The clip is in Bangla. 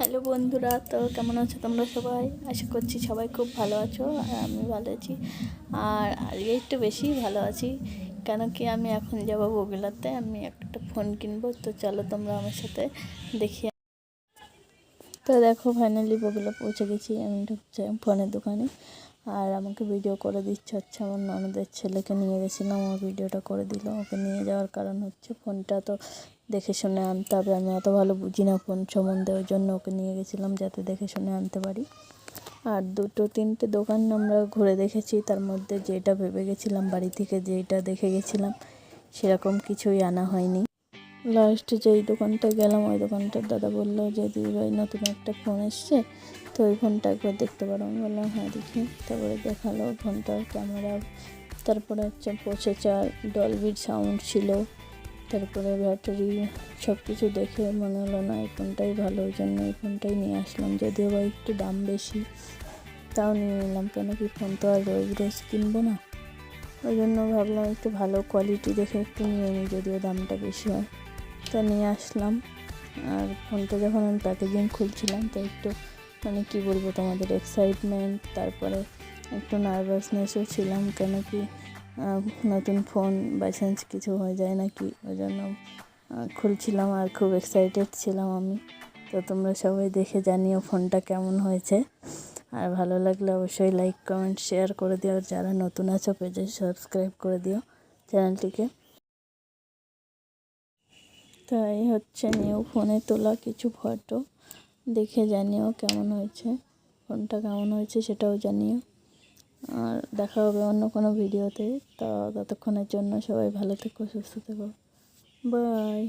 হ্যালো বন্ধুরা, তো কেমন আছো তোমরা সবাই? আশা করছি সবাই খুব ভালো আছো আর আমি ভালো আছি। আর আজকে একটু বেশি ভালো আছি, কেন কি আমি এখন যাবো বগুড়াতে, আমি একটা ফোন কিনবো। তো চলো তোমরা আমার সাথে দেখি। তো দেখো, ফাইনালি বগুড়া পৌঁছে গেছি। আমি ঢুকছি ফোনের দোকানে, আর আমাকে ভিডিও করে দিচ্ছে হচ্ছে আমার ননদের ছেলেকে নিয়ে গেছিলাম, ও ভিডিওটা করে দিল। ওকে নিয়ে যাওয়ার কারণ হচ্ছে ফোনটা তো দেখে শুনে আনতে হবে। আমি অত ভালো বুঝি না ফোন সম্বন্ধে, ওই জন্য ওকে নিয়ে গেছিলাম যাতে দেখে শুনে আনতে পারি। আর দুটো তিনটে দোকান আমরা ঘুরে দেখেছি, তার মধ্যে যেটা ভেবে গেছিলাম বাড়ি থেকে, যেটা দেখে গেছিলাম সেরকম কিছুই আনা হয়নি। লাস্টে যেই দোকানটা গেলাম, ওই দোকানটার দাদা বললো যে দিদিভাই নতুন একটা ফোন এসছে, তো ওই ফোনটা একবার দেখতে পারো। আমি বললাম হ্যাঁ দেখি। তারপরে দেখালো ফোনটার ক্যামেরা, তারপরে হচ্ছে প্রসেসর, ডলবির সাউন্ড ছিল, তারপরে ব্যাটারি, সব কিছু দেখে মনে হলো না এই ফোনটাই ভালো, ওই জন্য এই ফোনটাই নিয়ে আসলাম। যদিও বা একটু দাম বেশি, তাও নিয়ে নিলাম, কেন কি ফোন তো আর রোজ রোজ কিনবো না। ওই জন্য ভাবলাম একটু ভালো কোয়ালিটি দেখে একটু নিয়ে নিই, যদিও দামটা বেশি হয়। তো নিয়ে আসলাম। আর ফোনটা যখন আমি প্যাকেজিং খুলছিলাম, তো একটু মানে কী বলবো তোমাদের, এক্সাইটমেন্ট, তারপরে একটু নার্ভাসনেসও ছিলাম, কেন কি নতুন ফোন বাই চান্স কিছু হয়ে যায় নাকি, ওই জন্য খুলছিলাম আর খুব এক্সাইটেড ছিলাম আমি। তো তোমরা সবাই দেখে জানিও ফোনটা কেমন হয়েছে, আর ভালো লাগলে অবশ্যই লাইক কমেন্ট শেয়ার করে দিও। আর যারা নতুন আছো পেজে সাবস্ক্রাইব করে দিও চ্যানেলটিকে। তো এই হচ্ছে নিউ ফোনে তোলা কিছু ফটো, দেখে জানিও কেমন হয়েছে, ফোনটা কেমন হয়েছে সেটাও জানিও। আর দেখা হবে অন্য কোনো ভিডিওতে। তো ততক্ষণের জন্য সবাই ভালো থেকো, সুস্থ থেকো, বাই।